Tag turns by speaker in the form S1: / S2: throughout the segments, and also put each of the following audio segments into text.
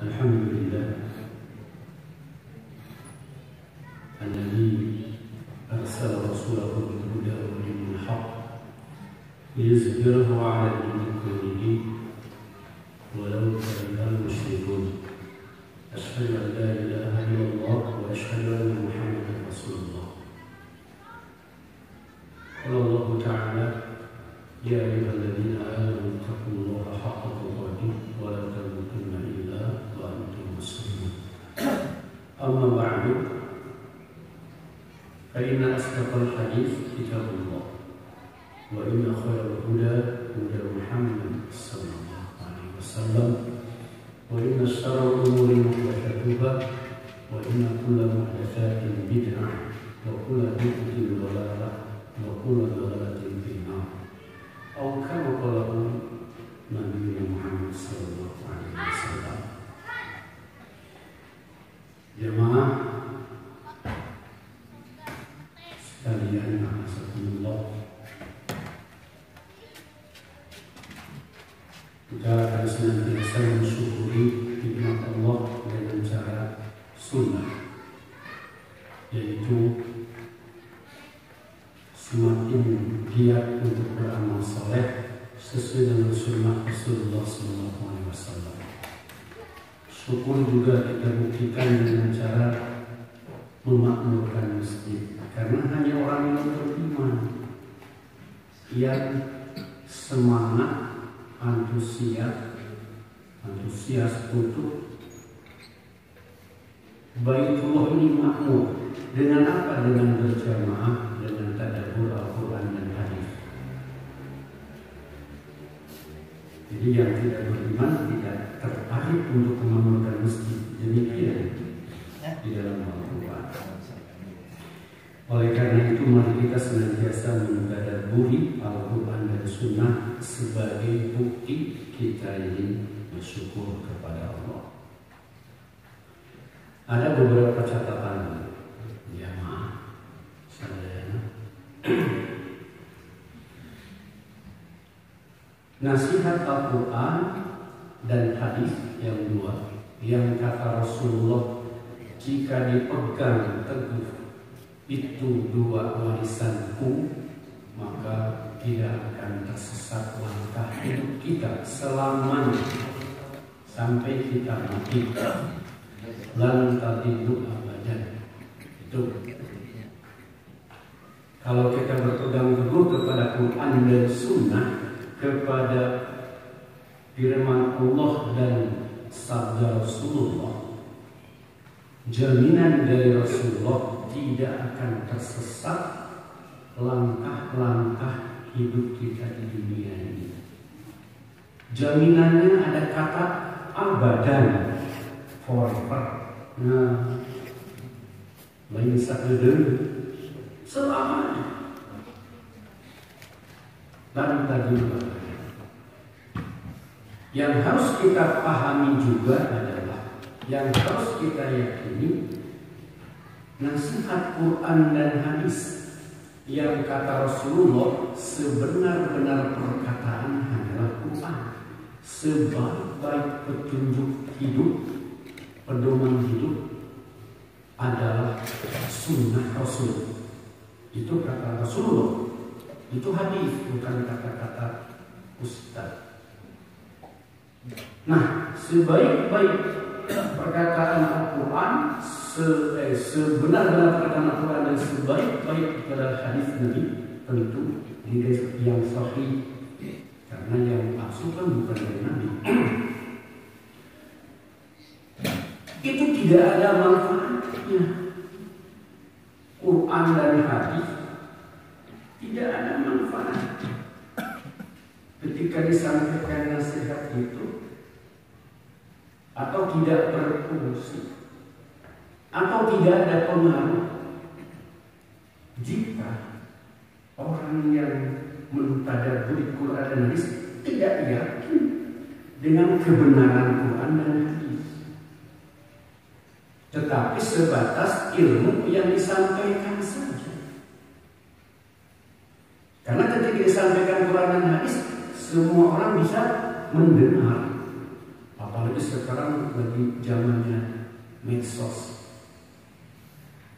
S1: Alhamdulillah alladzi arsala rasulahu bil huda wa dinil haqq liyuzhirahu 'ala ad-dini kullihi walau karihal musyrikun. Asyhadu an la ilaha illallah wa asyhadu anna Muhammadan Rasulullah. Qala Allah Ta'ala, ya ayyuhalladzina amanu taqullaha haqqa tuqatih wa la tamutunna illa wa antum muslimun. Amma ba'du, fa inna asdaqal hadits kitabullah wa inna khairal huda huda Muhammad sallallahu alaihi wasallam wa inna syarral umuri muhdatsatuha wa inna kulla muhdatsatin bid'ah wa kulla bid'atin dhalalah wa kulla dhalalatin finnar. Au kama qala Nabi Muhammad sallallahu alaihi wasallam. Jemaah sekalian, alhamdulillah, kita akan senantiasa mensyukuri nikmat Allah dengan cara sunnah, yaitu semakin giat untuk beramal saleh sesuai dengan sunnah Rasulullah SAW. Syukur juga kita buktikan dengan cara memakmurkan masjid, karena hanya orang yang beriman yang semangat, antusias untuk Baitullah ini makmur. Dengan apa? Dengan berjamaah, dengan tadabbur Al-Quran dan hadis. Jadi yang tidak beriman tidak tertarik untuk memakmurkan masjid. Demikian di dalam Al-Quran. Oleh karena itu, mari kita senantiasa mentadabburi Al-Quran dan Sunnah sebagai bukti kita ini bersyukur kepada Allah. Ada beberapa catatan jamaah sekalian. Nasihat Al-Quran dan hadis yang dua, yang kata Rasulullah, jika dipegang teguh itu dua warisanku, maka tidak akan tersesat langkah hidup kita selamanya sampai kita mati. Lan tadidu abadan. Itu kalau kita berpegang teguh kepada Quran dan Sunnah, kepada firman Allah dan sabda Rasulullah, jaminan dari Rasulullah tidak akan tersesat langkah-langkah hidup kita di dunia ini. Jaminannya ada kata abadan, forever. Nah, lain sakit selamanya. Dan tadi yang harus kita pahami juga adalah, yang harus kita yakini, nasihat Quran dan hadis yang kata Rasulullah sebenar-benar perkataan hanyalah Quran. Sebaik-baik petunjuk hidup, pedoman hidup adalah sunnah Rasul. Itu kata Rasulullah. Itu hadis, bukan kata-kata ustaz. Nah, sebaik-baik perkataan Al-Quran, sebenar-benar perkataan Al-Quran dan sebaik-baik adalah hadis Nabi, tentu yang sahih, karena yang palsu kan bukan dari Nabi. Itu tidak ada manfaatnya. Quran dan hadis tidak ada manfaat ketika disampaikan nasihat itu, atau tidak berfungsi, atau tidak ada pengaruh jika orang yang mentadabburi Quran dan hadis tidak yakin dengan kebenaran Quran dan hadis, tetapi sebatas ilmu yang disampaikan saja. Karena ketika disampaikan Quran dan hadis, semua orang bisa mendengar, apalagi apalagi sekarang lagi zamannya medsos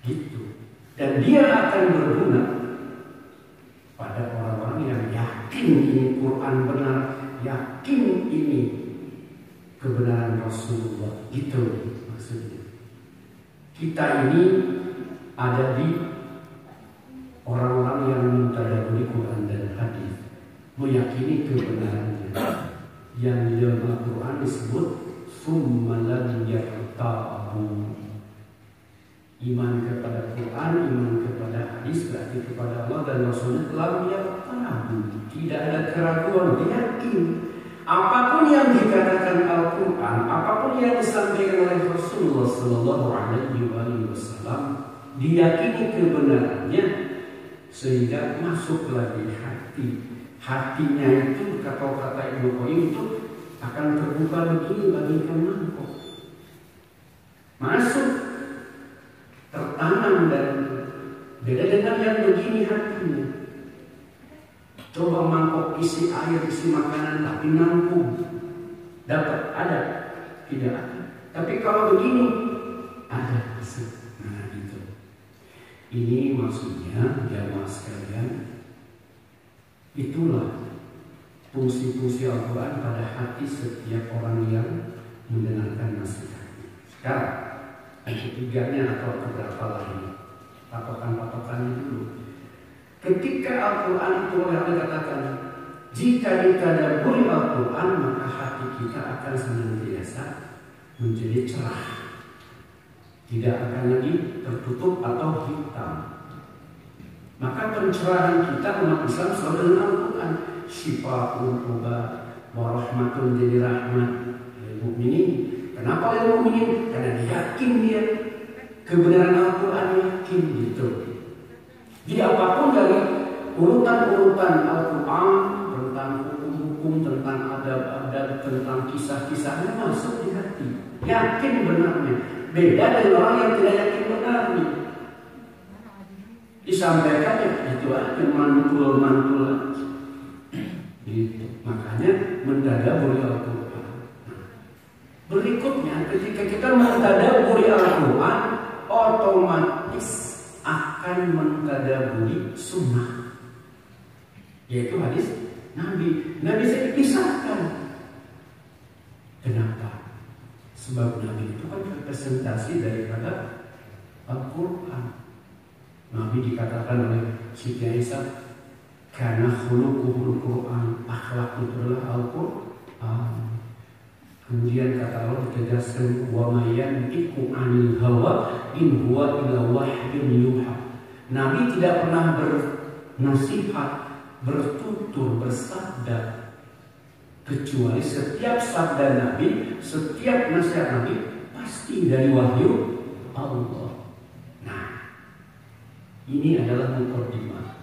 S1: gitu. Dan dia akan berguna pada orang-orang yang yakin ini Quran benar, yakin ini kebenaran Rasulullah. Gitu maksudnya. Kita ini ada di orang-orang yang mentadaburi Quran dan hadis, meyakini kebenarannya. Yang di dalam Al-Quran disebut summa lam yartabu. Iman kepada Quran, iman kepada hadis, berarti kepada Allah dan Rasulnya lam yartabu. Tidak ada keraguan, yakin. Apapun yang dikatakan Al-Quran, apapun yang disampaikan oleh Rasulullah Sallallahu Alaihi Wasallam, diyakini kebenarannya sehingga masuklah di hati. Hatinya itu, kata Ibnu Qayyim itu akan terbuka begini bagaikan mangkok. Masuk, tertanam dan beda dengan yang begini hatinya. Coba mangkok isi air, isi makanan, tapi nampung. Dapat? Ada? Tidak ada. Tapi kalau begini, ada. Nah gitu. Ini maksudnya jamaah sekalian, itulah fungsi-fungsi Al-Quran pada hati setiap orang yang mendengarkan nasihatnya. Sekarang, yang ketiganya atau keberapa lagi? Patokan-patokannya dulu. Ketika Al-Quran itu Allah katakan, jika ditadaburi Al-Quran, maka hati kita akan senantiasa menjadi cerah, tidak akan lagi tertutup atau hitam. Maka pencerahan kita umat Islam selalu dengan Al-Quran. Syifa'ul obat, warahmatun, jadi rahmat lil mu'minin. Kenapa lil mu'minin? Karena yakin dia kebenaran Al-Quran, yakin gitu. Jadi apapun dari urutan-urutan Al-Quran tentang hukum-hukum, tentang adab-adab, tentang kisah-kisahnya masuk di hati. Yakin benarnya. Beda dari orang yang tidak yakin benarnya. Disampaikan ya itu aja, mantul-mantul. Gitu. Makanya mentadaburi Al-Quran. Berikutnya ketika kita mentadaburi Al-Quran, otomatis akan mentadaburi sunnah, yaitu hadis Nabi. Nabi bisa dipisahkan. Kenapa? Sebab Nabi itu kan representasi daripada Al-Quran. Nabi dikatakan oleh Siti Aisyah, karena khuluquhul Quran, akhlak itu adalah Al-Quran. Kemudian kata Allah ditegaskan, wa may yantiqu 'anil hawa in huwa illa wahyun yuha. Nabi tidak pernah bernasihat, bertutur, bersabda, kecuali setiap sabda Nabi, setiap nasihat Nabi pasti dari wahyu Allah. Nah, ini adalah mukadimah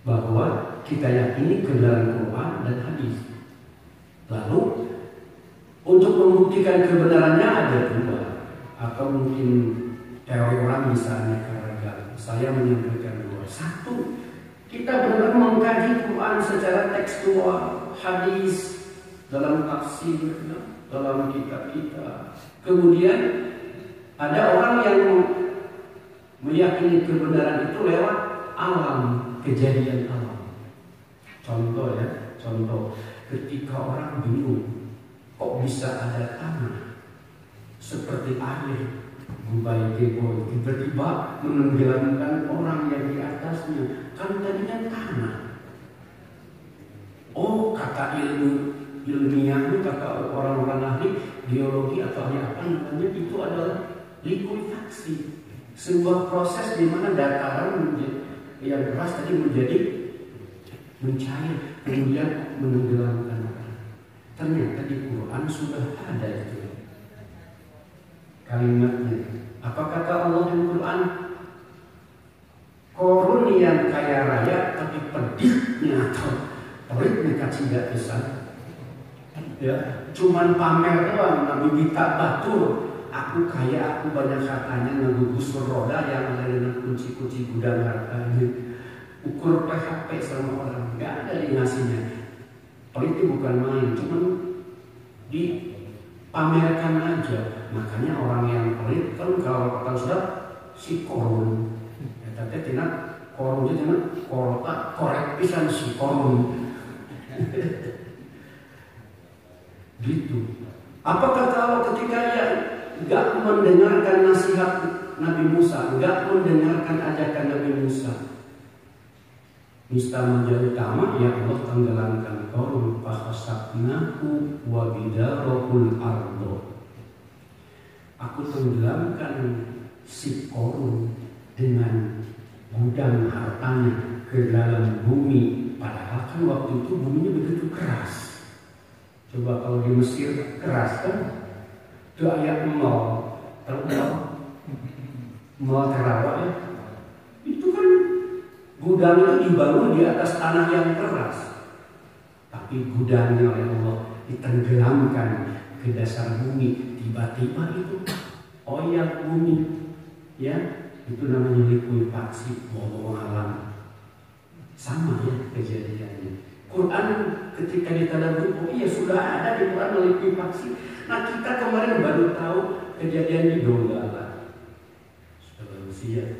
S1: bahwa kita yakini kebenaran Quran dan hadis. Lalu untuk membuktikan kebenarannya ada dua, atau mungkin teori orang misalnya karena saya menyampaikan dua. Satu, kita benar mengkaji Quran secara tekstual, hadis dalam tafsir, dalam kitab kita. Kemudian ada orang yang meyakini kebenaran itu lewat alam, kejadian alam. Contoh ya, contoh. Ketika orang bingung, kok bisa ada tanah seperti air Gubai Geboy tiba-tiba menenggelamkan orang yang di atasnya, kan tadinya tanah. Oh, kata ilmiahnya, kata orang-orang ahli geologi atau ahli apa namanya, itu adalah likuifaksi, sebuah proses di mana dataran yang keras tadi menjadi mencair, kemudian menenggelamkan orang. Ternyata di Quran sudah ada itu kalimatnya. Apa kata Allah di Quran? Korun yang kaya raya tapi pedihnya atau peritnya kacida pisan. Ya, cuman pamer doang, Nabi minta batur. Aku kaya, aku banyak hartanya, ngegugusur roda yang ada dengan kunci-kunci gudang hartanya. Ukur PHP sama orang, nggak ada yang ngasihnya. Pelit itu bukan main, cuman pamerkan aja. Makanya orang yang pelit kan kalau sudah si korun, ya, tapi tidak korun itu tidak korek pisan si korun. Gitu. Apakah kalau ketika ia nggak mendengarkan nasihat Nabi Musa, nggak mendengarkan ajakan Nabi Musa, nista menjadi tamak, ya Allah tenggelamkan korun, fakhasafnahu wa bidarahul ardo. Aku tenggelamkan si korun dengan gudang hartanya ke dalam bumi. Padahal kan waktu itu buminya begitu keras. Coba kalau di Mesir keras kan, itu ayat mal, mal Terawak ya. Itu kan gudang itu dibangun di atas tanah yang keras, tapi gudangnya oleh Allah ditenggelamkan ke dasar bumi. Tiba-tiba itu oyak bumi, ya itu namanya likuifaksi, bawa alam. Sama ya kejadiannya. Quran ketika ditadabur, oh iya sudah ada di Quran likuifaksi. Nah kita kemarin baru tahu kejadian di Donggala. Sudah baru siap.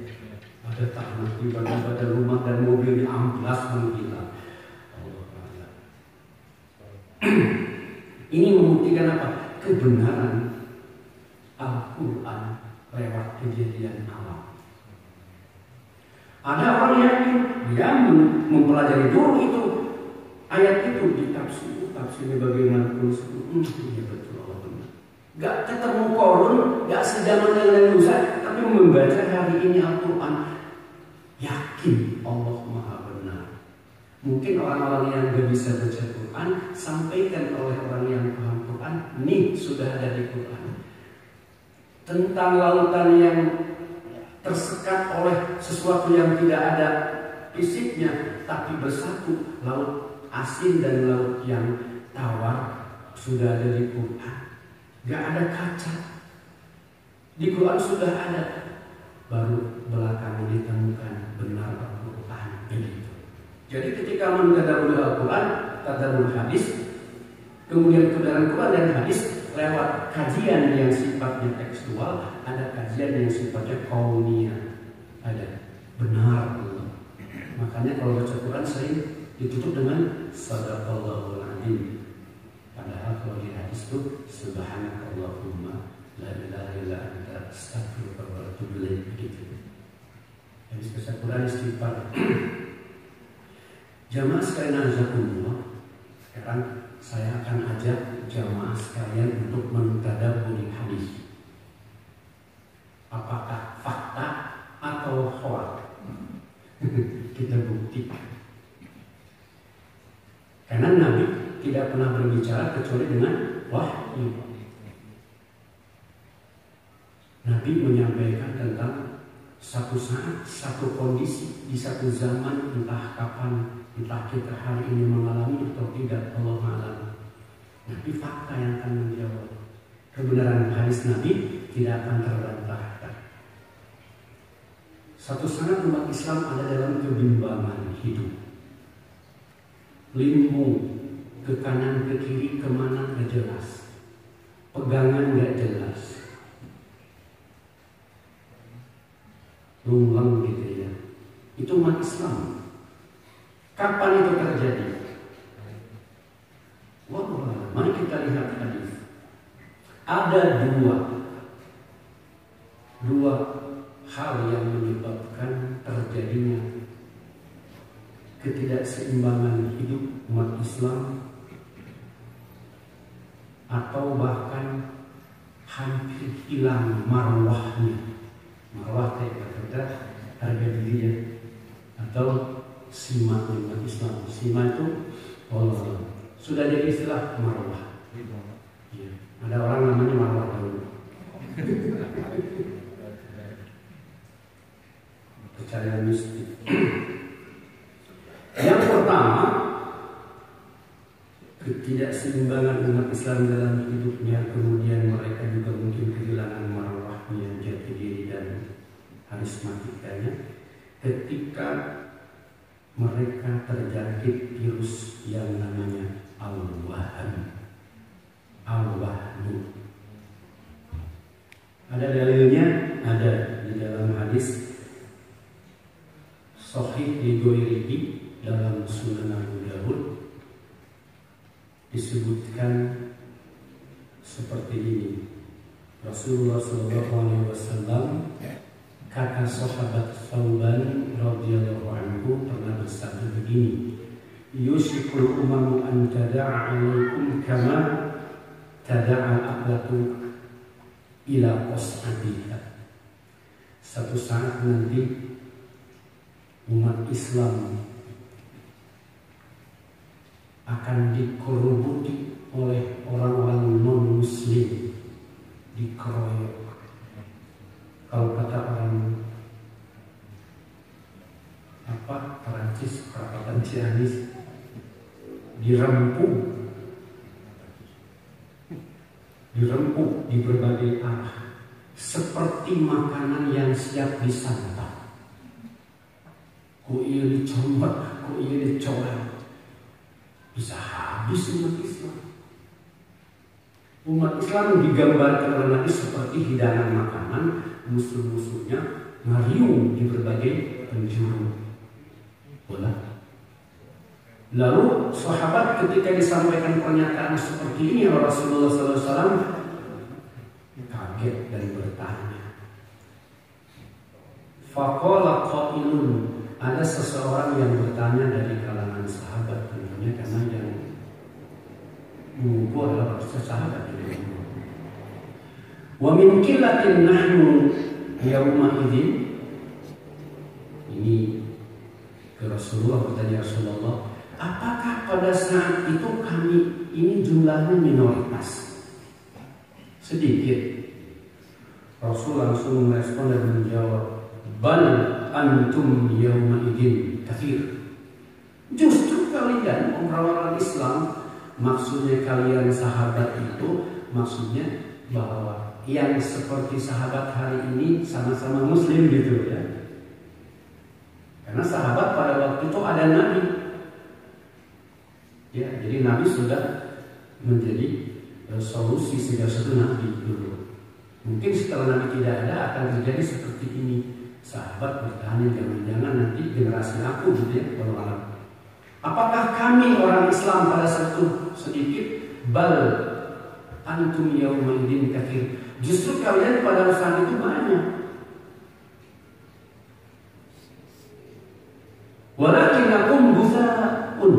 S1: Ada tanah tiba-tiba ada rumah dan mobilnya amblas menghilang. Allah. Ini membuktikan apa? Kebenaran Al-Quran lewat kejadian alam. Ada orang yang dia mempelajari dulu itu ayat itu ditafsirnya bagaimana terus. Iya betul Allah benar. Gak ketemu korun, gak sejaman dengan Musa, tapi membaca hari ini Al-Quran, yakin Allah Maha Benar. Mungkin orang-orang yang gak bisa baca Quran, sampaikan oleh orang yang paham Quran, nih sudah ada di Quran. Tentang lautan yang tersekat oleh sesuatu yang tidak ada fisiknya, tapi bersatu, laut asin dan laut yang tawar, sudah ada di Quran. Gak ada kaca, di Quran sudah ada, baru belakangan ditemukan benar Al-Quran begitu. Jadi ketika mentadabbur Al-Quran, tadabbur hadis, kemudian kebenaran Quran dan hadis lewat kajian yang sifatnya tekstual, ada kajian yang sifatnya kauniyah, ada benar Allah. Makanya kalau baca Quran sering ditutup dengan sadaqallahul adzim. Padahal kalau di hadis itu subhanakallahumma la ilaha illa anta astaghfiruka wa atubu ilaik begitu. Hadis baca Quran istighfar. Jamaah sekalian azakumullah. Sekarang saya akan ajak jamaah sekalian untuk mentadabburi hadis. Apakah fakta atau hoax? Kita buktikan. Karena Nabi tidak pernah berbicara kecuali dengan wahyu. Nabi menyampaikan tentang satu saat, satu kondisi, di satu zaman, entah kapan, entah kita hari ini mengalami atau tidak, Allah Ta'ala. Nabi fakta yang akan menjawab. Kebenaran hadis Nabi tidak akan terbantahkan. Satu saat umat Islam ada dalam kebimbangan hidup. Limbung ke kanan ke kiri kemana gak jelas, pegangan gak jelas, lungleng gitu ya. Itu umat Islam. Kapan itu terjadi? Wah, mari kita lihat hadis. Ada dua hal yang menyebabkan terjadinya ketidakseimbangan hidup umat Islam, atau bahkan hampir hilang marwahnya. Marwah kata harga dirinya, atau sima umat Islam. Sima itu sudah jadi istilah marwah. Ya, ada orang namanya marwah dulu. Percaya mistik. Yang pertama, ketidakseimbangan umat Islam dalam hidupnya, kemudian mereka juga mungkin kehilangan marwahnya, jati diri dan karismatikanya ketika mereka terjangkit virus yang namanya al-wahn. Al-wahnu. Ada dalilnya, ada di dalam hadis Sahih Al-Ghairibi dalam Sunan Abu Dawud disebutkan seperti ini. Rasulullah SAW, kata sahabat Thauban radhiyallahu anhu pernah bersabda begini, yushikul umamu an tada'a alaikum kama tada'a al-aqlatu ila qas'atiha. Satu saat nanti umat Islam akan dikerubuti oleh orang-orang non-muslim, dikeroyok. Kalau kata orang Perancis, perapatan Cianis, dirempuk di berbagai arah seperti makanan yang siap disantap. Ku iya dicomot, ku iya dicolek, bisa habis umat Islam. Umat Islam digambarkan oleh Nabi seperti hidangan makanan, musuh-musuhnya ngariung di berbagai penjuru. Bola. Lalu sahabat ketika disampaikan pernyataan seperti ini oleh Rasulullah SAW kaget dan bertanya. Faqala qailun, ada seseorang yang bertanya dari kalangan sahabat, tentunya karena yang mengumpul adalah sahabat ini. Wa min qillatin nahnu yauma idzin, ini ke Rasulullah bertanya, Rasulullah, apakah pada saat itu kami ini jumlahnya minoritas, sedikit? Rasul langsung merespon dan menjawab, bal antum yauma idzin katsir. Justru kalian orang-orang Islam, maksudnya kalian sahabat itu, maksudnya bahwa yang seperti sahabat hari ini sama-sama muslim gitu ya. Karena sahabat pada waktu itu ada Nabi. Ya, jadi Nabi sudah menjadi solusi segala sesuatu Nabi dulu. Mungkin setelah Nabi tidak ada akan terjadi seperti ini. Sahabat bertanya, jangan-jangan nanti generasi aku gitu ya, kalau alam. Apakah kami orang Islam pada saat itu sedikit? Bal antum yauma idzin katsir. Justru kalian pada saat itu banyak. Walakinakum busaun,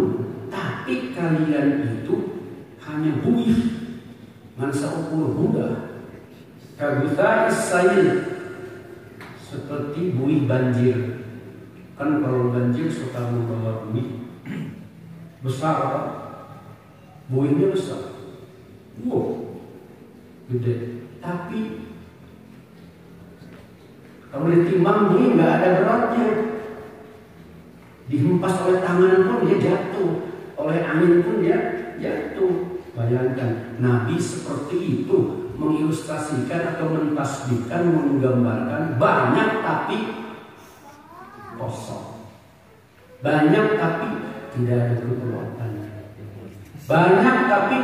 S1: tapi kalian itu hanya buih, mansa ukur budah. Kabusa isail, seperti buih banjir. Kan kalau banjir suka membawa buih besar, buihnya besar, wow, gede. Tapi kalau ditimbang buih nggak ada beratnya. Dihempas oleh tangan pun dia jatuh, oleh angin pun dia jatuh. Bayangkan, Nabi seperti itu mengilustrasikan atau mentasbihkan, menggambarkan banyak tapi kosong, banyak tapi tidak ada kekuatan, banyak tapi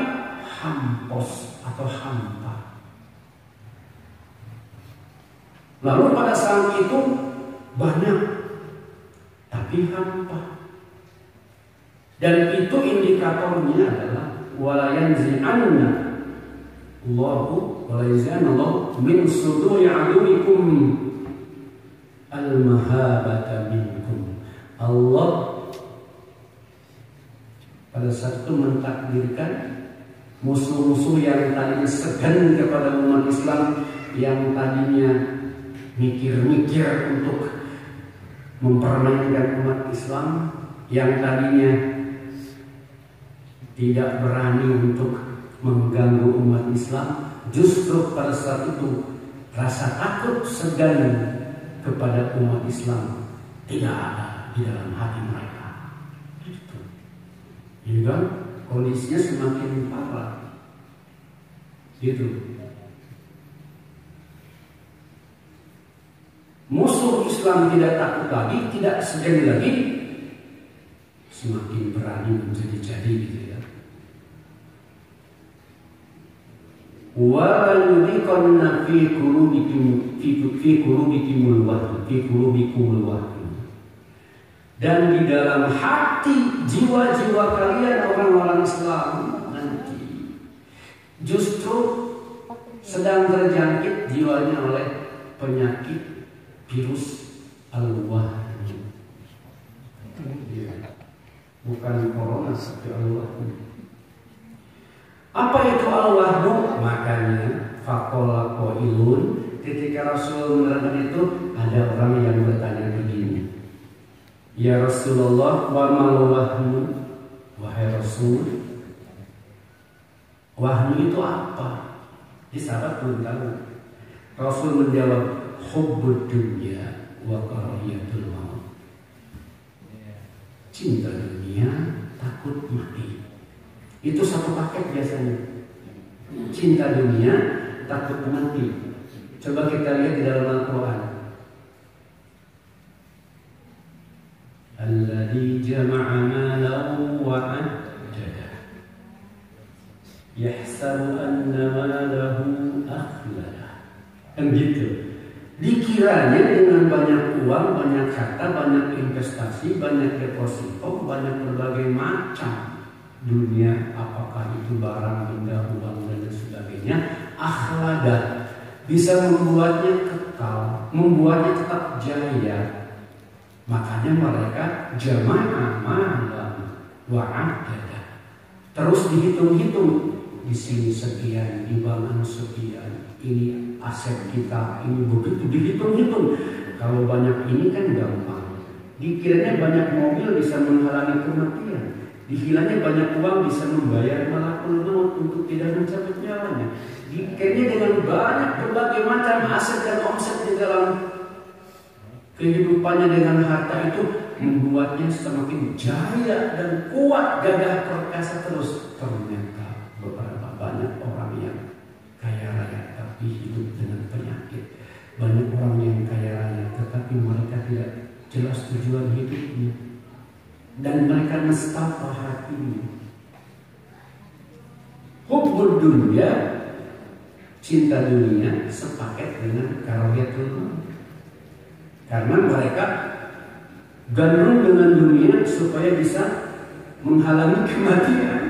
S1: hampos atau hampa. Lalu pada saat itu banyak tapi hampa. Dan itu indikatornya adalah walayanzi'anna Allahu walayanzi'anallahu min suduri aduwikum al-mahabata minkum. Allah pada saat itu mentakdirkan musuh-musuh yang tadinya segan kepada umat Islam, yang tadinya mikir-mikir untuk mempermainkan umat Islam, yang tadinya tidak berani untuk mengganggu umat Islam, justru pada saat itu rasa takut segan kepada umat Islam tidak ada di dalam hati mereka. Itu, ini kan kondisinya semakin parah. Gitu. Musuh Islam tidak takut lagi, tidak segan lagi, semakin berani menjadi-jadi gitu ya. wa yudhiqanna fi qulubikumul wahn. Dan di dalam hati jiwa-jiwa kalian orang-orang Islam nanti justru sedang terjangkit jiwanya oleh penyakit virus al-wahn. Bukan corona, tapi al-wahn. Apa itu al-wahnu? Makanya faqala qailun, ketika Rasul menerangkan itu, ada orang yang bertanya begini, ya Rasulullah, wa mal wahnu? Wahai Rasul, wahnu itu apa? Di sahabat pun tahu. Rasul menjawab, hubbud dunya wa karahiyatul maut. Cinta dunia, takut mati. Itu satu paket biasanya. Cinta dunia, takut mati. Coba kita lihat di dalam Al-Quran. Alladzi jama'a malan wa 'addadah yahsabu anna malahu akhlada. Kan gitu. Dikiranya dengan banyak uang, banyak harta, banyak investasi, banyak deposito, banyak berbagai macam dunia, apakah itu barang, benda, uang dan sebagainya, akhlada, bisa membuatnya kekal, membuatnya tetap jaya. Makanya mereka jamaah malam wa'adada, terus dihitung-hitung, di sini sekian, di bank sekian, ini aset kita, ini begitu dihitung-hitung. Kalau banyak ini kan gampang. Dikiranya banyak mobil bisa menghalangi kematian, dikiranya banyak uang bisa membayar malakul maut untuk tidak mencabut nyawanya. Dikiranya dengan banyak berbagai macam aset dan omset di dalam kehidupannya dengan harta itu membuatnya semakin jaya dan kuat, gagah perkasa terus. Ternyata beberapa banyak orang yang kaya raya tapi hidup dengan penyakit. Banyak orang yang kaya raya tetapi mereka tidak jelas tujuan hidupnya, dan mereka nestapa hatinya. Hubbud dunya, cinta dunia, sepaket dengan karahiyatul maut. Karena mereka gandrung dengan dunia supaya bisa menghalangi kematian.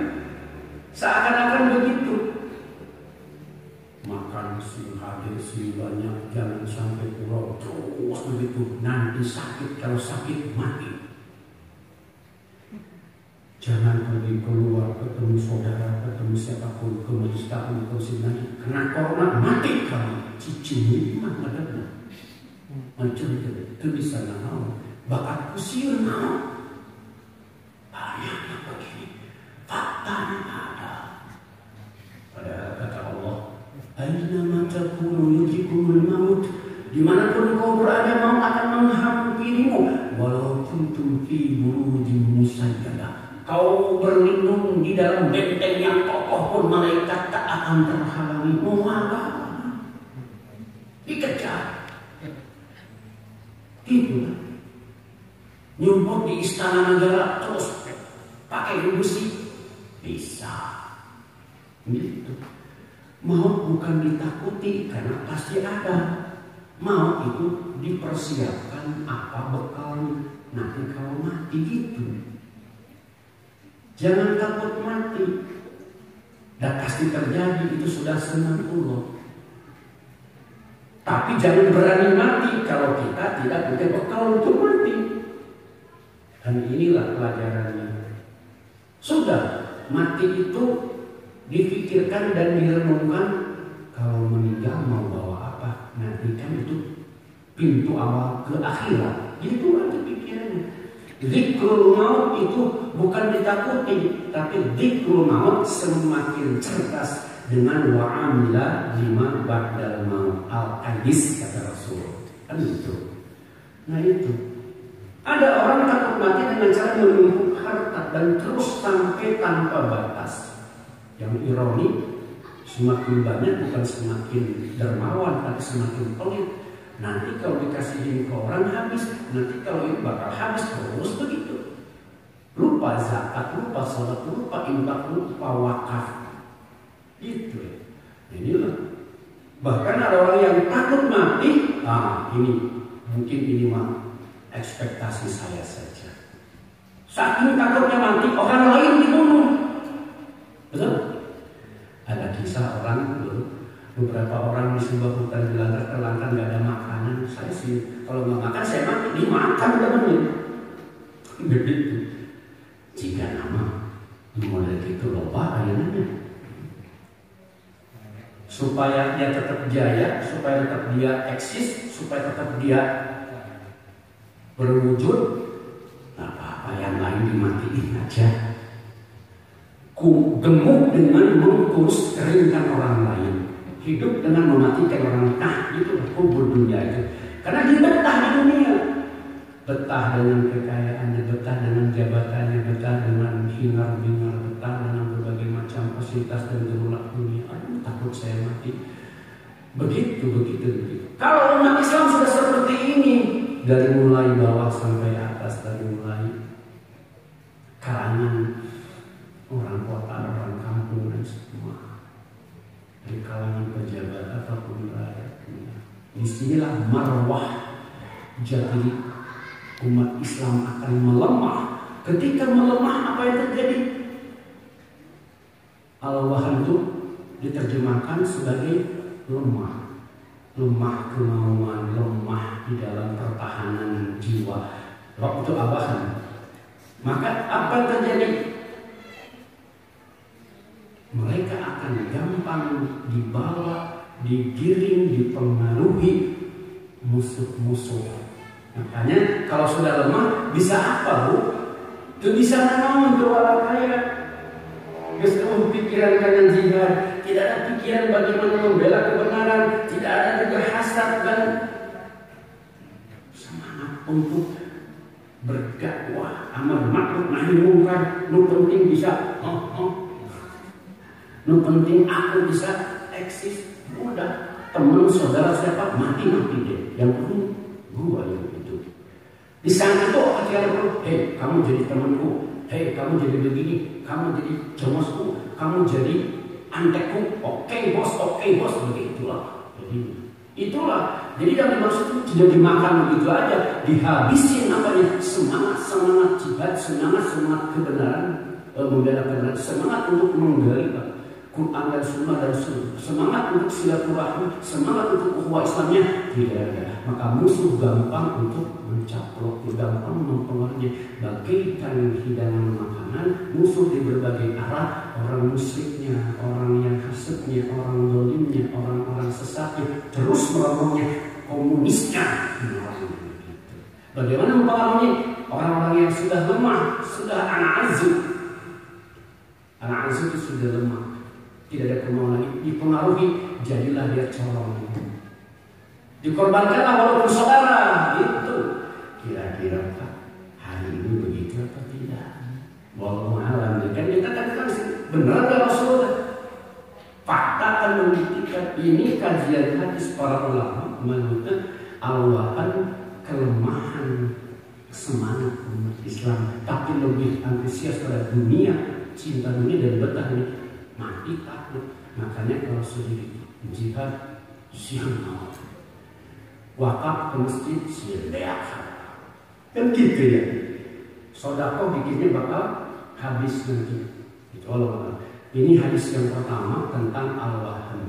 S1: Seakan-akan begitu. Makan si hadir si banyak, jangan sampai kurang, terus begitu. Nanti sakit, kalau sakit mati. Jangan pergi keluar ketemu saudara, ketemu siapapun, ke majelis taklim, ke sini, kena corona mati kamu. Cicing mah ada. Macam itu bisa naon, bakat kusir naon. Banyaknya begini, faktanya ada. Pada kata Allah, aina ma takunu yudrikumul maut. Dimanapun kau berada, maut akan menghampirimu. Walau kuntum fi burujin musayyadah. Kau berlindung di dalam benteng yang kokoh pun, malaikat tak akan terhalangi. Muhammad dikejar. Itulah nyumput di istana negara terus pakai besi bisa. Gitu. Maut bukan ditakuti karena pasti ada. Maut itu dipersiapkan apa bekal nanti kalau mati gitu. Jangan takut mati. Dan pasti terjadi, itu sudah senang Allah. Tapi jangan berani mati kalau kita tidak punya bekal untuk mati. Dan inilah pelajarannya. Sudah, mati itu dipikirkan dan direnungkan. Kalau meninggal mau bawa apa? Nanti kan itu pintu awal ke akhirat. Itu aja pikirannya. Dzikrul maut itu bukan ditakuti, tapi dzikrul maut semakin cerdas dengan wa'amila lima ba'dal maut al-hadis, kata Rasul. Kan itu. Nah itu. Ada orang takut mati dengan cara menumpuk harta dan terus sampai tanpa batas. Yang ironi, semakin banyak bukan semakin dermawan, tapi semakin pelit. Nanti kalau dikasihin ke orang habis, nanti kalau ini bakal habis, terus begitu. Lupa zakat, lupa salat, lupa infak, lupa wakaf. Itu. Inilah. Bahkan ada orang yang takut mati. Ini mungkin ini mah ekspektasi saya saja. Saking takutnya mati, orang lain dibunuh. Betul? Ada kisah orang dulu, beberapa orang di sebuah hutan belantara terlantar nggak ada makanan. Saya sih kalau nggak makan saya mati, dimakan temennya. Begitu. Jika nama model itu loba ayahnya. Supaya dia tetap jaya, supaya tetap dia eksis, supaya tetap dia berwujud, apa-apa yang lain dimatiin aja. Gemuk dengan mengurus keringkan orang lain, hidup dengan mematikan orang lain. Nah, itu kubur dunia itu. Karena dia betah di dunia, betah dengan kekayaannya, betah dengan jabatannya, betah dengan hingar-bingar, betah dengan berbagai macam fasilitas dan gejolak dunia. Aduh, takut saya mati. Begitu. Kalau umat Islam sudah seperti ini, dari mulai bawah sampai atas, dari mulai kalangan orang kota, orang kampung dan semua, dari kalangan pejabat ataupun rakyat, disinilah marwah jati umat Islam akan melemah. Ketika melemah, apa yang terjadi? Al-Wahan itu diterjemahkan sebagai lemah kemauan, lemah di dalam pertahanan jiwa. Waktu abahan, maka apa yang terjadi? Mereka akan gampang dibawa, digiring, dipengaruhi musuh-musuh. Makanya kalau sudah lemah bisa apa, Bu? Itu bisa naon jualan kaya. Geus pikiran kanan jihad, tidak ada pikiran bagaimana membela kebenaran, tidak ada juga hasad dan semangat untuk berdakwah, amar ma'ruf nahi munkar. Nu penting bisa, nu penting aku bisa eksis. Udah, teman saudara siapa mati deh. Yang penting gua yang itu. Di sana itu ketika hei kamu jadi temanku, hei kamu jadi begini, kamu jadi jomosku, kamu jadi antekku, oke bos, begitulah. Jadi itulah. Jadi yang dimaksud itu tidak dimakan begitu aja, dihabisin apanya, semangat jihad, semangat kebenaran, membela kebenaran, semangat untuk menggali Quran dan Sunnah dan semangat untuk silaturahmi, semangat untuk ukhuwah Islamnya tidak ada. Maka musuh gampang untuk mencaplok, gampang mempengaruhi. Bagaikan hidangan makanan, musuh di berbagai arah, orang musyriknya, orang yang hasidnya, orang zalimnya, orang-orang sesatnya, terus meromongnya, komunisnya. Bagaimana mempengaruhi orang-orang yang sudah lemah, sudah anak azim itu sudah lemah, tidak ada kemauan lagi, dipengaruhi, jadilah dia corong. Dikorbankanlah walaupun saudara, itu. Kira-kira Pak, hari ini begitu atau tidak? Wallahu a'lam. Kan kita katakan benar nggak Rasulullah? Fakta akan membuktikan ini kajian hadis para ulama menunjukkan awalan kelemahan semangat umat Islam, tapi lebih antusias pada dunia, cinta dunia dan betah ini. Mati takut. Makanya kalau sudah jihad siang malam, wakaf ke masjid siang beak, kan gitu ya. Sedekah bikinnya bakal habis nanti. Itu Allah. Ini hadis yang pertama tentang al-wahan.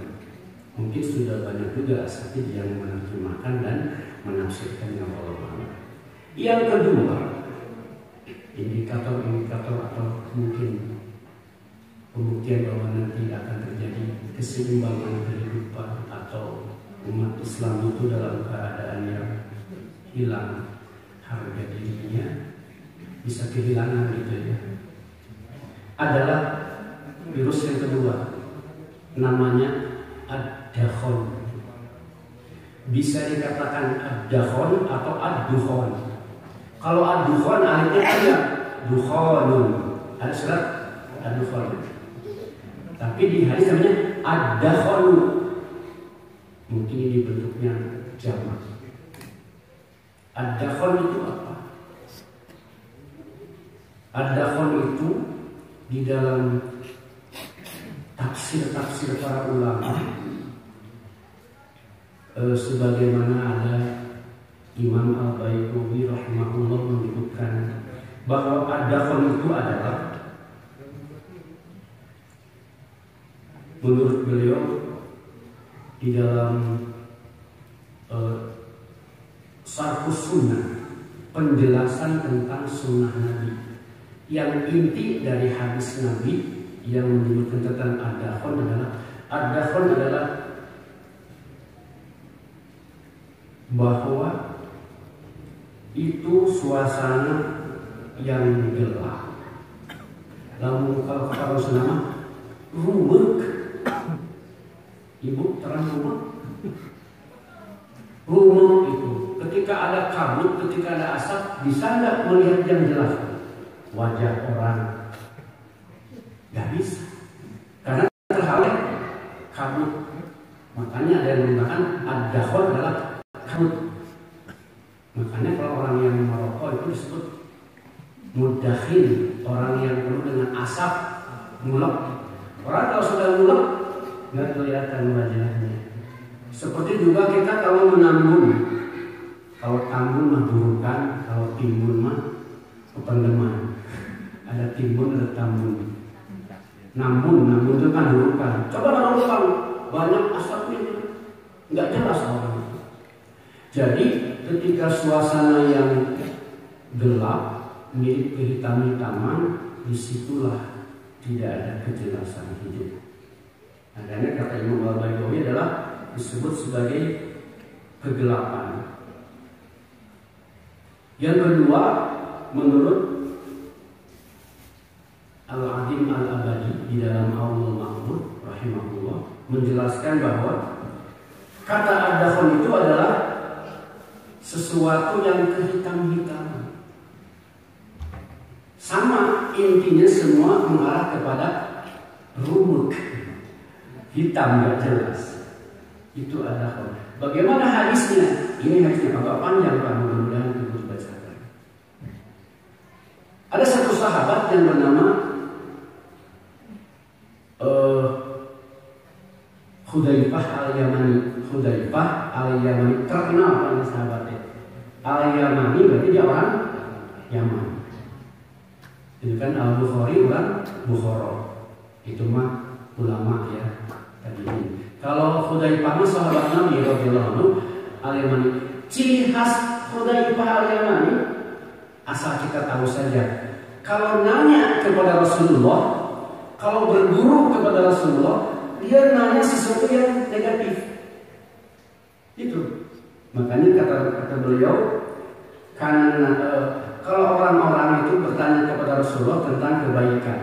S1: Mungkin sudah banyak juga asatidz yang menerjemahkan dan menafsirkannya Allah. Yang kedua, indikator atau mungkin pembuktian bahwa nanti akan terjadi keseimbangan kehidupan atau umat Islam itu dalam keadaan yang hilang harga dirinya, bisa kehilangan gitu ya, adalah virus yang kedua, namanya ad-dakhon. Bisa dikatakan ad-dakhon atau ad-dukhon. Kalau ad-dukhon artinya ada dukhonun, ada surat ad-dukhon. Tapi di hadis namanya ad-dakhon. Mungkin ini bentuknya jamak. Ad-dakhon itu apa? Ad-dakhon itu di dalam tafsir-tafsir para ulama, sebagaimana ada Imam Al-Baiqawi rahimahullah menyebutkan bahwa ad-dakhon itu adalah, menurut beliau di dalam Syarhus Sunnah, penjelasan tentang sunnah Nabi, yang inti dari hadis Nabi yang menyebutkan tentang ad-dakhon adalah bahwa itu suasana yang gelap. Lalu kalau senama rumek, ibu terang rumek itu ketika ada kabut, ketika ada asap, bisa nggak melihat yang jelas wajah orang? Gak bisa, karena terhalang kabut. Makanya ada yang mengatakan ad-dakhon adalah kabut. Makanya kalau orang yang merokok itu disebut mudakhin, orang yang penuh dengan asap, ngulek. Orang kalau sudah ngulek nggak kelihatan wajahnya. Seperti juga kita kalau menambun, kalau tambun mah burukan, kalau timbun mah kependeman. Ada timbun, ada tambun. Nambun itu kan burukan. Coba kalau banyak asapnya, nggak jelas orang. Jadi ketika suasana yang gelap, mirip kehitam-hitaman, disitulah tidak ada kejelasan hidup. Makanya kata Imam Al-Baiqawi adalah disebut sebagai kegelapan. Yang kedua, menurut Al-Adim Al-Abadi di dalam Aulul Ma'bud rahimahullah menjelaskan bahwa kata ad-dakhon itu adalah sesuatu yang kehitam-hitaman. Sama intinya semua mengarah kepada rumuk, hitam gak jelas. Itu ad-dakhon. Bagaimana hadisnya? Ini hadisnya agak panjang Pak, mudah-mudahan ibu bacakan. Ada satu sahabat yang bernama Hudzaifah Al-Yamani. Hudzaifah Al-Yamani terkenal oleh sahabatnya. Al-Yamani berarti dia orang Yaman. Itu kan Al-Bukhari orang Bukhara. Itu mah ulama ya tadi ini. Kalau Hudzaifah sahabat Nabi radhiyallahu anhu Al-Yamani. Ciri khas Hudzaifah Al-Yamani asal kita tahu saja. Kalau nanya kepada Rasulullah, kalau berguru kepada Rasulullah, dia nanya sesuatu yang negatif. Itu. Makanya kata beliau, karena kalau orang-orang itu bertanya kepada Rasulullah tentang kebaikan,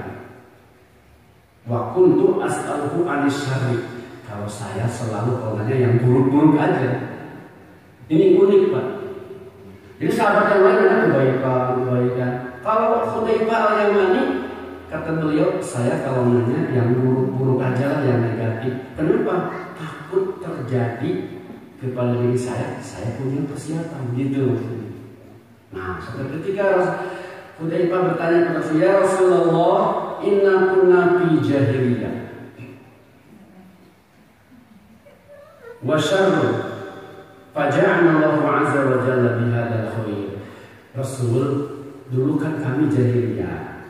S1: wa kuntu as'aluhu anis syarri. Kalau saya selalu nanya yang buruk-buruk aja. Ini unik Pak. Jadi sahabat yang lain ada kebaikan. Kalau Hudzaifah Al-Yamani, kata beliau, saya kalau nanya yang buruk-buruk aja lah, yang negatif. Kenapa? Takut terjadi kepada diri saya punya persiapan gitu. Nah, suatu ketika Hudzaifah bertanya kepada Rasulullah, ya Rasulullah, inna kunna fi jahiliyah wa syarr faja'ana Allah azza wa jalla bihadzal khair. Rasul, dulu kan kami jahiliyah,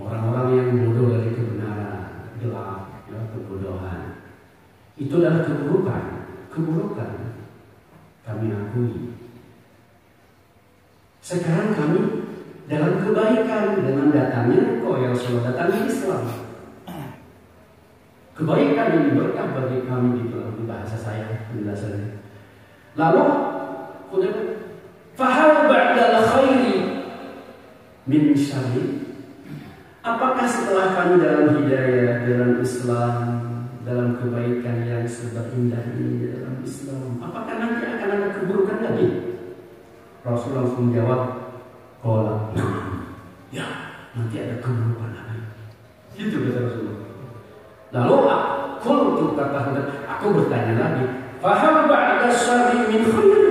S1: orang-orang yang bodoh dari kebenaran, gelap, ya, kebodohan. Itu adalah keburukan. Kami akui. Sekarang kami dalam kebaikan dengan datangnya kok ya Rasulullah, datangnya Islam. Kebaikan ini berkah bagi kami di dalam bahasa saya penjelasannya. Lalu fahal ba'dal khairi min syarri. Apakah setelah kami dalam hidayah, dalam Islam, dalam kebaikan yang serba indah ini dalam Islam, apakah nanti akan ada keburukan lagi? Rasul langsung jawab, qala, ya, nanti ada keburukan lagi. Itu kata Rasulullah. Lalu aku bertanya lagi, fahal ba'da syarri min khair.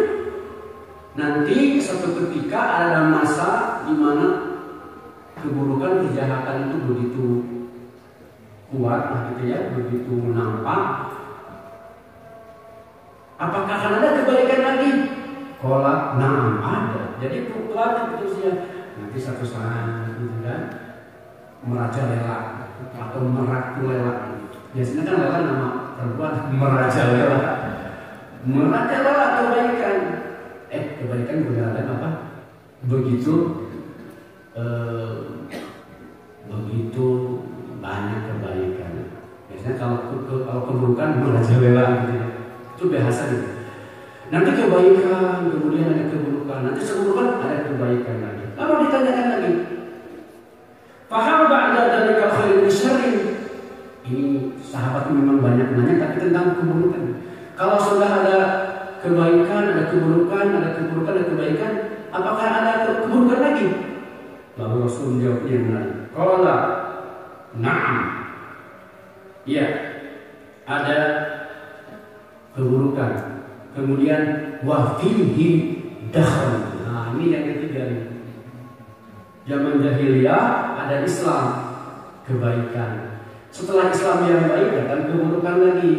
S1: Nanti suatu ketika ada masa di mana keburukan, kejahatan itu begitu kuat gitu ya, begitu nampak, apakah akan ada kebaikan lagi? Qala na'am, ada. Jadi kuat itu ya. Nanti satu saat gitu kan merajalela atau meratulela. Biasanya kan lela nama perempuan merajalela. Merajalela kebaikan. Kebaikan berjalan apa? Begitu banyak kebaikan. Biasanya kalau keburukan merajalela gitu. Itu biasa gitu. Nanti kebaikan, kemudian ada keburukan. Nanti keburukan ada kebaikan lagi. Lalu ditanyakan lagi, faham ba'da dzalika khairun syarrin. Ini sahabat memang banyak nanya tapi tentang keburukan. Kalau sudah ada kebaikan, ada keburukan, ada keburukan, ada kebaikan, apakah ada keburukan lagi? Lalu Rasul menjawabnya benar. Qala na'am. Iya, ada keburukan. Kemudian wafihi dakhal. Nah, ini yang ketiga nih. Zaman jahiliyah ada Islam, kebaikan. Setelah Islam yang baik datang keburukan lagi,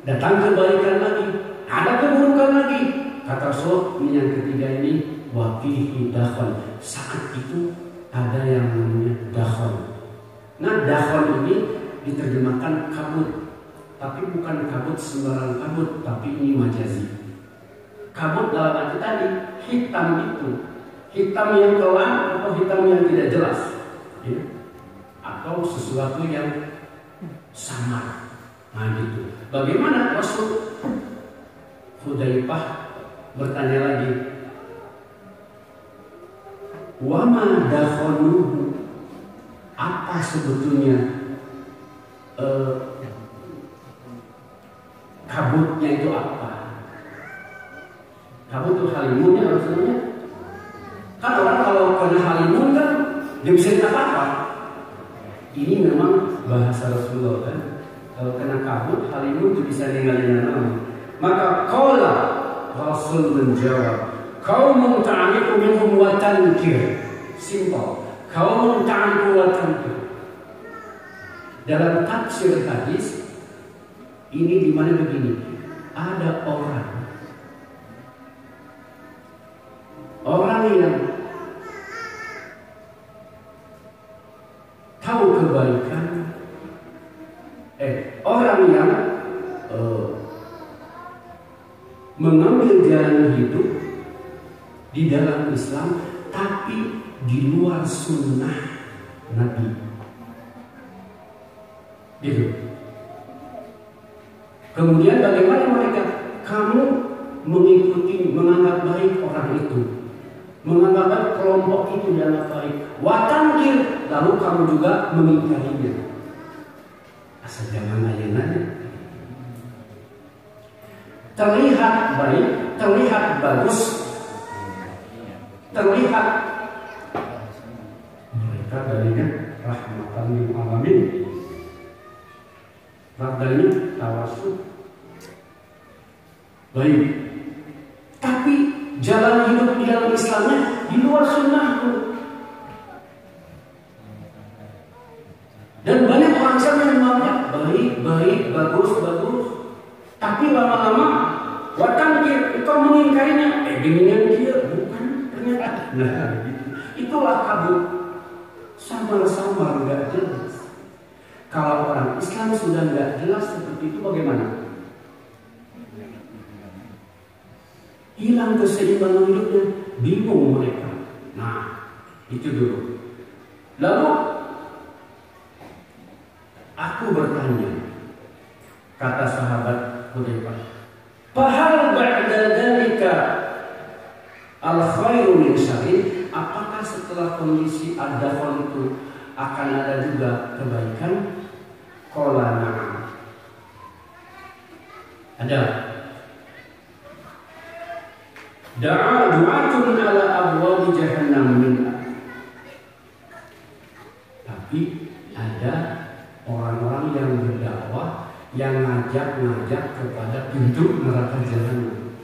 S1: datang kebaikan lagi, ada keburukan lagi. Kata Rasul, ini yang ketiga ini wafihi dakhal. Saat itu ada yang namanya dakhal. Nah, dakhal ini diterjemahkan kabut. Tapi bukan kabut sembarang kabut, tapi ini majazi. Kabut dalam arti tadi hitam itu, hitam yang kelam atau hitam yang tidak jelas, ya? Atau sesuatu yang samar. Nah gitu. Bagaimana Rasul? Hudzaifah bertanya lagi, wama dakhaluhu, apa sebetulnya kabutnya itu apa? Kabut itu halimunnya maksudnya. Kan orang kalau kena halimun kan dia bisa apa-apa. Ini memang bahasa Rasulullah kan. Kalau kena kabut halimun itu bisa ninggalin nama. Maka qala Rasul menjawab, qaumun ta'rifu minhum wa tankir. Simple. Qaumun ta'rifu wa tankir. Dalam tafsir hadis ini di mana begini, ada orang yang tahu kebaikan, orang yang mengambil jalan hidup di dalam Islam, tapi di luar sunnah Nabi. Gitu. Kemudian bagaimana mereka? Kamu mengikuti, menganggap baik orang itu, menganggap baik kelompok itu dianggap baik. Watangkir, lalu kamu juga mengingkarinya. Asal jangan nanya-nanya. Terlihat baik, terlihat bagus, terlihat mereka darinya rahmatan lil alamin. Radanya tawasul baik, tapi jalan hidup di dalam Islamnya di luar sunnah itu. Dan banyak orang Islam yang menganggap baik, bagus, tapi lama-lama watangkir, engkau mengingkarinya. Dengan dia bukan ternyata. Nah, gitu. Itulah kabut, samar-samar nggak jelas. Kalau orang Islam sudah nggak jelas seperti itu, bagaimana? Hilang keseimbangan hidupnya, bingung mereka. Nah, itu dulu. Lalu aku bertanya, kata sahabat Hudzaifah, fahal ba'da dzalika al-khairu min syarrin? Apakah setelah kondisi ad-dakhal itu akan ada juga kebaikan? Qala na'am. Ada. Da'a du'atun ala abwabi jahannam minha. Tapi ada orang-orang yang berdakwah yang ngajak kepada pintu neraka jahanam.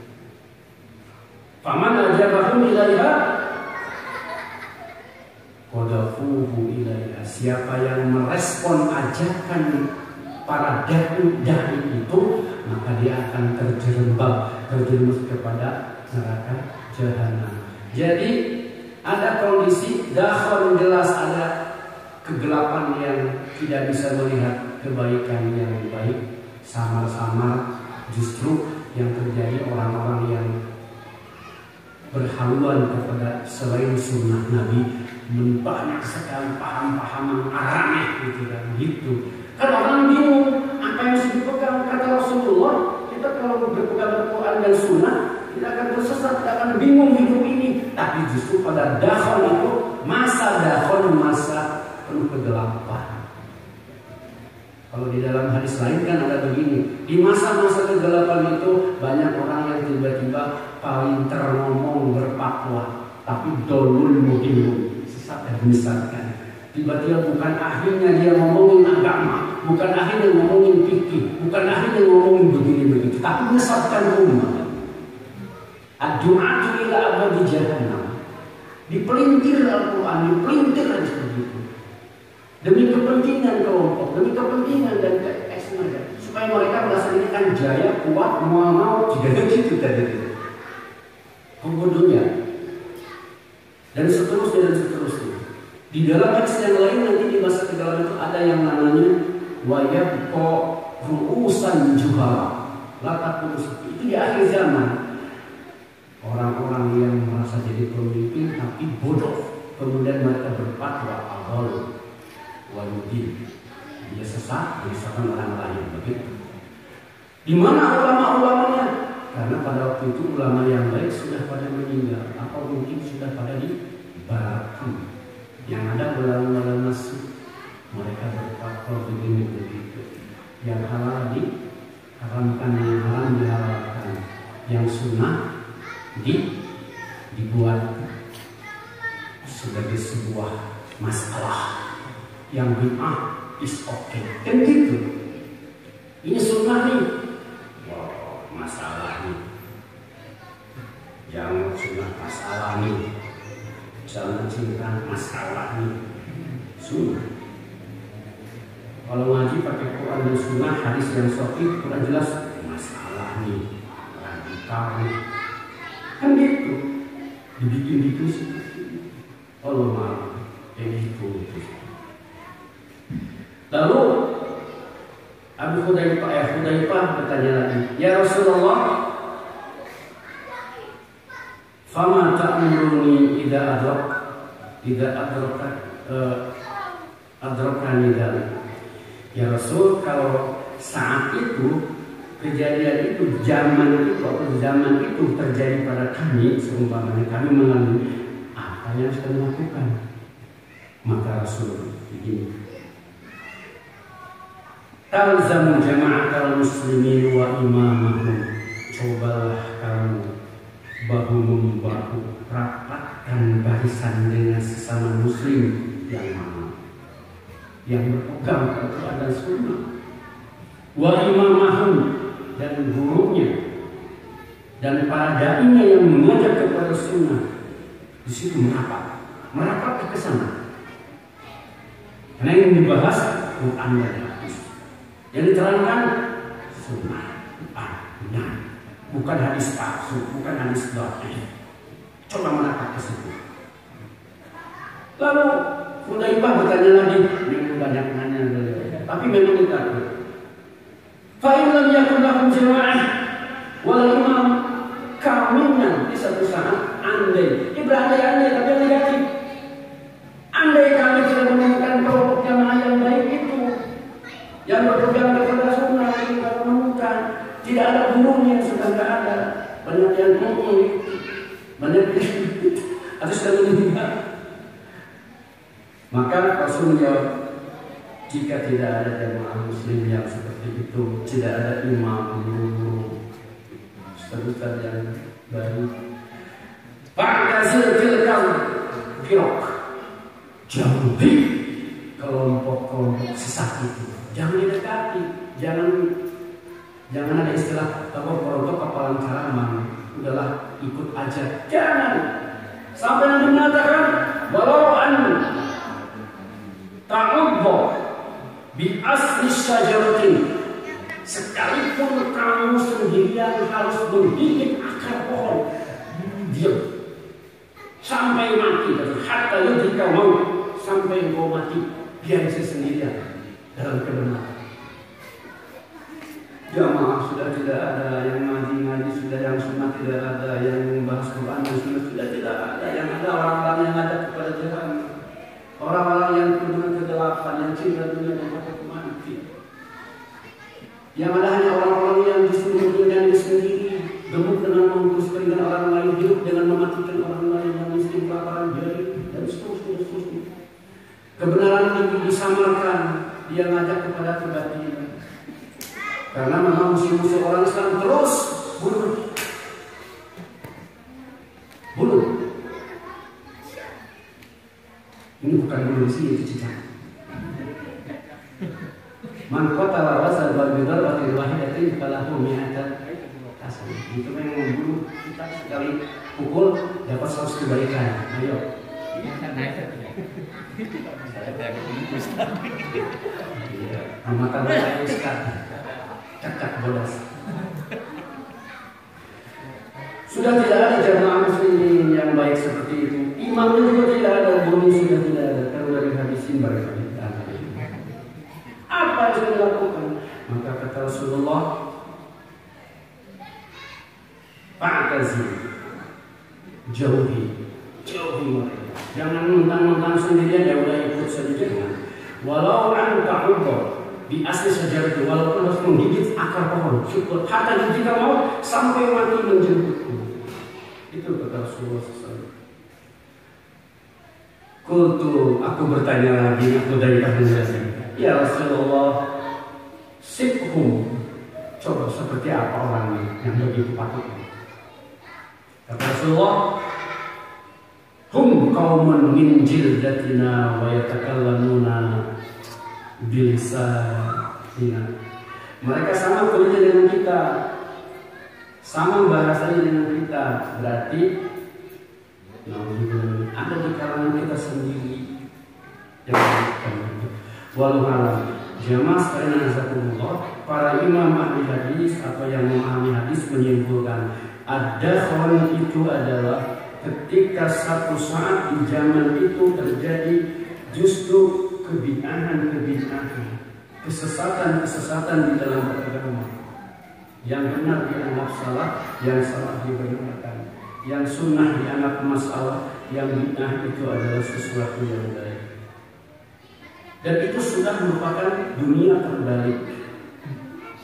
S1: Faman ajabahum ilaiha, Wadafuhu ilaiha, siapa yang merespon ajakan para dai itu, maka dia akan terjerumus kepada neraka jahanam. Jadi ada kondisi dakhon, jelas ada kegelapan yang tidak bisa melihat kebaikan yang baik, samar-samar justru yang terjadi orang-orang yang berhaluan kepada selain sunnah Nabi, banyak sekali paham-paham aneh gitu. Kan orang bingung apa yang harus dipegang. Kata Rasulullah, kita kalau berpegang Al-Quran dan Sunnah tidak akan tersesat, tidak akan bingung hidup ini. Tapi justru pada dakhon itu, masa dakhon, masa penuh kegelapan. Kalau di dalam hadis lain kan ada begini, di masa-masa kegelapan itu banyak orang yang tiba-tiba paling ngomong berfatwa, tapi dolul mudilun, sesat dan menyesatkan. Tiba-tiba bukan akhirnya dia ngomongin agama, bukan akhirnya ngomongin fikih, bukan akhirnya ngomongin begini-begitu, tapi menyesatkan umat. Ad-du'atu ila abadi jahannam. Dipelintir Al-Quran, dipelintir aja begitu. Demi kepentingan kelompok, demi kepentingan dan keesnya, supaya mereka merasa ini kan jaya, kuat, mau tidak gitu tadi. Pembunuhnya dan seterusnya. Di dalam hadis yang lain nanti di masa kegelapan itu ada yang namanya wayabqa ru'usan juhala. Itu di akhir zaman. Orang-orang yang merasa jadi pemimpin tapi bodoh, kemudian mereka berfatwa awal waludin, dia sesat, menyesatkan orang lain, begitu. Di mana ulama-ulamanya? Karena pada waktu itu ulama yang baik sudah pada meninggal, atau mungkin sudah pada dibaratkan. Yang ada ulama-ulama masuk, mereka berfatwa begini-begitu. Yang halal diharamkan, yang haram dihalalkan, yang sunnah dibuat sebagai sebuah masalah, yang bid'ah is okay. Kan gitu. Ini sunnah nih, wow, masalah nih. Yang sunnah masalah nih. Jangan cinta masalah nih. Sunnah. Kalau ngaji pakai Quran dan sunnah, hadis yang sahih sudah jelas masalah nih, radikal nih. Kan gitu. Dibikin sih. Allah maaf. Gitu. Lalu Abu Hudzaifah bertanya lagi, ya Rasulullah, fama ta'muruni idza adrakani dzalik. Ya Rasul, kalau saat itu kejadian itu, zaman itu terjadi pada kami, seumpamanya kami mengalami, apa yang harus kami lakukan? Maka Rasul begini, talzamu jama'atal muslimin wa imamahum. Cobalah kamu bahu-membahu, rapatkan barisan dengan sesama muslim yang mana? Yang berpegang Al-Quran dan Sunnah. Wa imamahum, dan gurunya dan para dai-nya yang mengajak kepada sunnah. Di situ merapat ke sana. Karena yang dibahas Quran dan hadis. Yang diterangkan sunnah, Quran, bukan hadis palsu, bukan hadis dhaif. Coba merapat ke situ. Lalu Hudzaifah bertanya lagi, memang banyak nanya, tapi memang dikatakan, fa in lam yakun lahum jama'ah wal imam, kami nanti satu saat andai, ini berandai-andai tapi yang negatif. Andai kami tidak menemukan kelompok jamaah yang baik itu, yang berpegang kepada sunnah, kita menemukan tidak ada gurunya, sudah tidak ada, banyak yang banyak atau sudah meninggal. Maka Rasul menjawab, jika tidak ada jamaah muslim yang seperti itu, tidak ada imam, guru, ustaz yang baru, fa'tazil tilkal firaq, jauhi kelompok-kelompok sesat itu, jangan didekati, jangan ada istilah kelompok kepalan karaman, udahlah ikut aja, jangan sampai yang mengatakan walau ta'udhu bi asli syajaratin, sekalipun kamu sendirian harus menggigit akar pohon, diam sampai mati, hatta yudhika maut, sampai engkau mati, biar sendirian dalam kebenaran. Jamaah sudah tidak ada, yang ngaji sudah, yang sunnah tidak ada, yang membahas Quran yang sudah tidak ada, yang ada orang-orang yang ada kepada Tuhan, orang-orang yang penuh dengan kegelapan, yang cinta dunia dan takut mati. Yang ada hanya orang-orang yang justru menginginkan diri sendiri, gemuk dengan mengurus keringat orang lain, hidup dengan mematikan orang lain, yang miskin kelaparan jari, dan seterusnya. Kebenaran itu disamarkan, dia ngajak kepada kebatilan. Karena memang musuh-musuh orang Islam terus bunuh. Ini bukan bunuh sih, itu cicak. Man qatala rasul wal bidar wa wahidatin falahu mi'atan hasanah. Itu memang membunuh kita sekali pukul dapat 100 kebaikan. Ayo. Mata saya Ustaz. Cak bodas. Sudah tidak ada jamaah muslimin yang baik seperti itu. Imamnya juga tidak ada, bumi sudah tidak ada. Kalau dari hadisin barangkali ada. Apa yang sudah dilakukan? Maka kata Rasulullah, fa'tazi, jauhi mereka. Jangan mentang-mentang sendirian, ya udah ikut saja jangan. Walau anta ubah di asli saja itu, walaupun harus menggigit akar pohon, syukur. Hatta jika mau sampai mati menjemputku. Itu kata Rasulullah SAW. Kultu, aku bertanya lagi, aku dari lagi. Ya Rasulullah, sifhum, coba seperti apa orangnya yang begitu patut? Kata Rasulullah, hum qaumun min jildatina wa yatakallamuna bilisanina. Mereka sama kulitnya dengan kita, sama bahasanya dengan kita. Berarti ada di kalangan kita sendiri yang melakukan. Walau alam, jamaah sekalian azakumullah, para imam ahli hadis atau yang memahami hadis menyimpulkan ad-dakhon itu adalah ketika satu saat di zaman itu terjadi justru kebid'ahan, kesesatan di dalam beragama. Yang benar dianggap salah, yang salah dibenarkan. Yang sunnah dianggap masalah, yang bid'ah itu adalah sesuatu yang baik. Dan itu sudah merupakan dunia terbalik.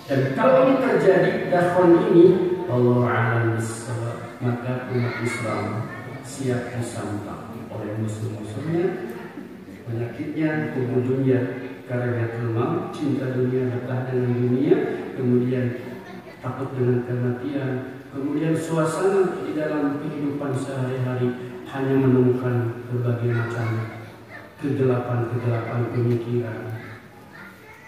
S1: Dan kalau ini terjadi, dakhon ini, Allah a'lam bissawab, maka umat Islam siap disantap oleh musuh-musuhnya. Penyakitnya tubuh dunia karena maut, cinta dunia, betah dengan dunia, kemudian takut dengan kematian, kemudian suasana di dalam kehidupan sehari-hari hanya menemukan berbagai macam kegelapan pemikiran,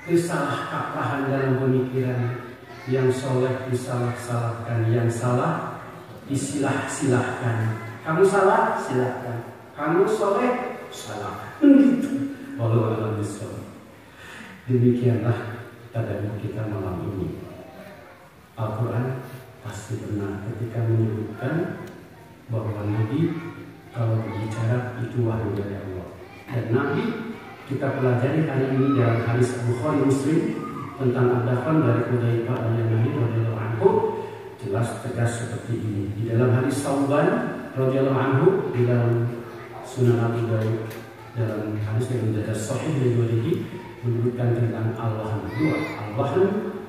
S1: kesalahkaprahan dalam pemikiran, yang soleh disalah-salahkan, yang salah disilah-silahkan. Kamu salah, silahkan. Kamu soleh, salah. Walau alam bisawab. Demikianlah tadabbur kita malam ini. Al-Quran pasti benar ketika menyebutkan bahwa Nabi kalau berbicara itu wahyu dari Allah. Dan Nabi kita pelajari hari ini dalam hadis Bukhari Muslim tentang ad-dakhon dari Hudzaifah al-Yamani radhiyallahu anhu, jelas tegas seperti ini. Di dalam hadis Thauban radhiyallahu anhu, di dalam Sunan Abu Dawud, dalam hadis yang sudah sahih dari Bukhari menyebutkan tentang Allah dua, Allah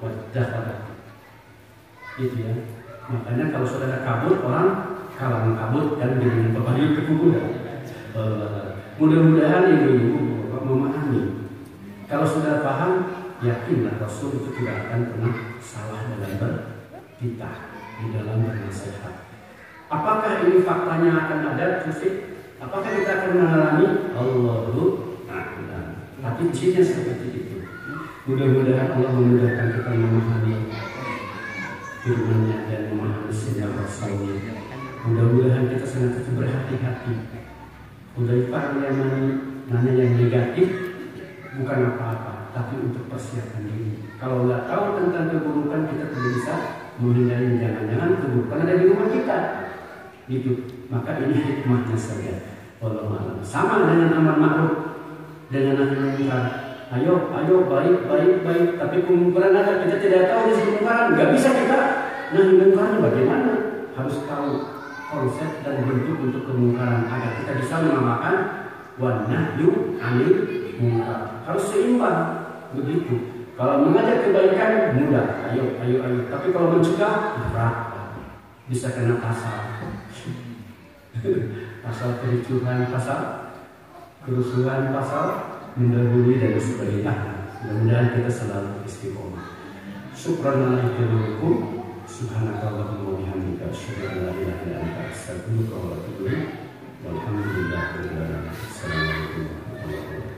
S1: wa dakhal. Itu ya. Makanya kalau saudara kabur, orang kalang kabut dan dengan berbagai kekuburan. Mudah-mudahan ibu-ibu memahami. Kalau sudah paham, yakinlah Rasul itu tidak akan pernah salah dalam bertitah, di dalam bernasihat. Apakah ini faktanya akan ada? Apakah kita akan mengalami? Allahu a'lam. Tapi isinya seperti itu. Mudah-mudahan Allah memudahkan kita memahami firman-Nya dan memahami sunnah Rasul-Nya. Mudah-mudahan kita senantiasa berhati-hati. Hudzaifah al-Yamani nanya yang negatif, bukan apa-apa, tapi untuk persiapan diri. Kalau nggak tahu tentang keburukan, kita tidak bisa menghindari. Jangan-jangan keburukan ada di rumah kita, gitu. Maka ini hikmahnya saja. Wallahu a'lam. Sama dengan amar ma'ruf, dengan nahi munkar. Ayo, baik. Tapi kemungkaran ada, kita tidak tahu di kemungkaran, nggak bisa kita nahi mungkarnya bagaimana? Harus tahu konsep dan bentuk untuk kemungkaran agar kita bisa mengamalkan wan nahyu 'anil munkar. Harus seimbang begitu. Kalau mengajak kebaikan mudah, ayo. Tapi kalau mencegah berat, bisa kena pasal. Pasal kericuhan, pasal kerusuhan, pasal mendahului dan sebagainya. Mudah-mudahan kita selalu istiqomah. Subhanallahirrahmanirrahim. Subhanakallahumma wa bihamdika asyhadu an la ilaha illa anta astaghfiruka wa atubu ilaik. Walhamdulillahirabbil alamin. Assalamualaikum warahmatullahi wabarakatuh.